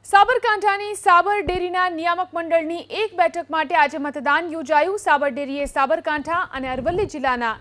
સાબરકાંઠાની સાબર ડેરીના નિયામક મંડળની એક બેઠક માટે આજે મતદાન યોજાયું। સાબર ડેરીએ સાબરકાંઠા અને અરવલ્લી જિલ્લાના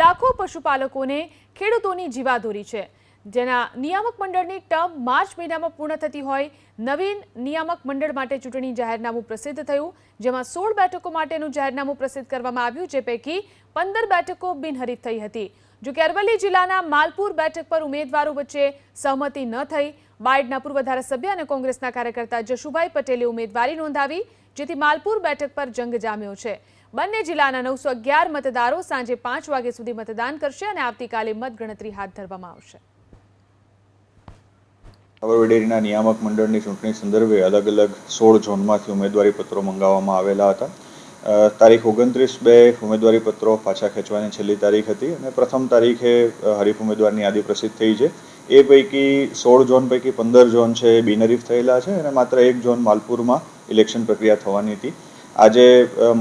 લાખો પશુપાલકોને ખેડૂતોની જીવાદોરી છે, જેના નિયામક મંડળની ટર્મ માર્ચ મહિનામાં પૂર્ણ થતી હોય। નવીન નિયામક મંડળ માટે ચૂંટણી જાહેરનામું પ્રસિદ્ધ થયું, જેમાં 16 બેઠકો માટેનું જાહેરનામું પ્રસિદ્ધ કરવામાં આવ્યું, જે પૈકી 15 બેઠકો બિનહરીફ થઈ હતી। જો કે અરવલ્લી જિલ્લાના માલપુર બેઠક પર ઉમેદવારો વચ્ચે સહમતિ ન થઈ। બાયડના પૂર્વ ધારાસભ્ય અને કોંગ્રેસના કાર્યકર્તા જશુભાઈ પટેલે ઉમેદવારી નોંધાવી, જેથી માલપુર બેઠક પર જંગ જામ્યો છે। બંને જિલ્લાના 911 મતદારો સાંજે 5 વાગ્યા સુધી મતદાન કરશે અને આવતીકાલે મતગણતરી હાથ ધરવામાં આવશે। સાબર ડેરીના નિયામક મંડળની ચૂંટણી સંદર્ભે અલગ અલગ 16 ઝોનમાંથી ઉમેદવારી પત્રો મંગાવવામાં આવેલા હતા। તારીખ 29/2 ઉમેદવારી પત્રો પાછા ખેંચવાની છેલ્લી તારીખ હતી અને પ્રથમ તારીખે હરીફ ઉમેદવારની યાદી પ્રસિદ્ધ થઈ છે। એ પૈકી 16 ઝોન પૈકી 15 ઝોન છે એ બિનહરીફ થયેલા છે અને માત્ર એક ઝોન માલપુરમાં ઇલેક્શન પ્રક્રિયા થવાની હતી। આજે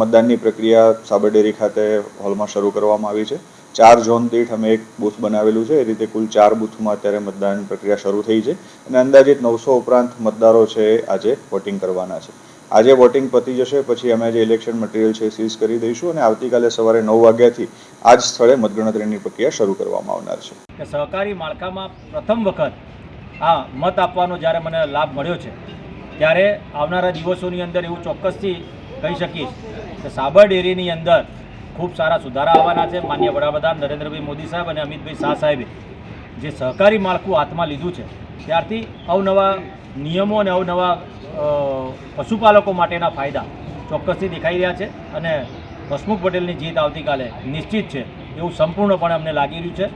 મતદાનની પ્રક્રિયા સાબર ડેરી ખાતે હોલમાં શરૂ કરવામાં આવી છે। 4 ઝોન દીઠ અમે એક બૂથ બનાવેલું છે, એ રીતે કુલ 4 બૂથમાં અત્યારે મતદાન પ્રક્રિયા શરૂ થઈ છે અને અંદાજિત 900 ઉપરાંત મતદારો છે આજે વોટિંગ કરવાના છે। આજે વોટિંગ પતી જશે પછી અમે જે ઇલેક્શન મટીરિયલ છે સીઝ કરી દઈશું અને આવતીકાલે સવારે 9 વાગ્યાથી આ જ સ્થળે મતગણતરીની પ્રક્રિયા શરૂ કરવામાં આવનાર છે। કે સહકારી માળખામાં પ્રથમ વખત આ મત આપવાનો જ્યારે મને લાભ મળ્યો છે, ત્યારે આવનારા દિવસોની અંદર એવું ચોક્કસથી કહી શકીશ કે સાબર ડેરીની અંદર ખૂબ સારા સુધારા આવવાના છે। માનનીય વડાપ્રધાન નરેન્દ્રભાઈ મોદી સાહેબ અને અમિતભાઈ શાહ સાહેબે જે સહકારી માળખું હાથમાં લીધું છે, ત્યારથી અવનવા નિયમો અને અવનવા પશુપાલકો માટેના ફાયદા ચોક્કસથી દેખાઈ રહ્યા છે અને હસમુખ પટેલની જીત આવતીકાલે નિશ્ચિત છે એવું સંપૂર્ણપણે અમને લાગી રહ્યું છે।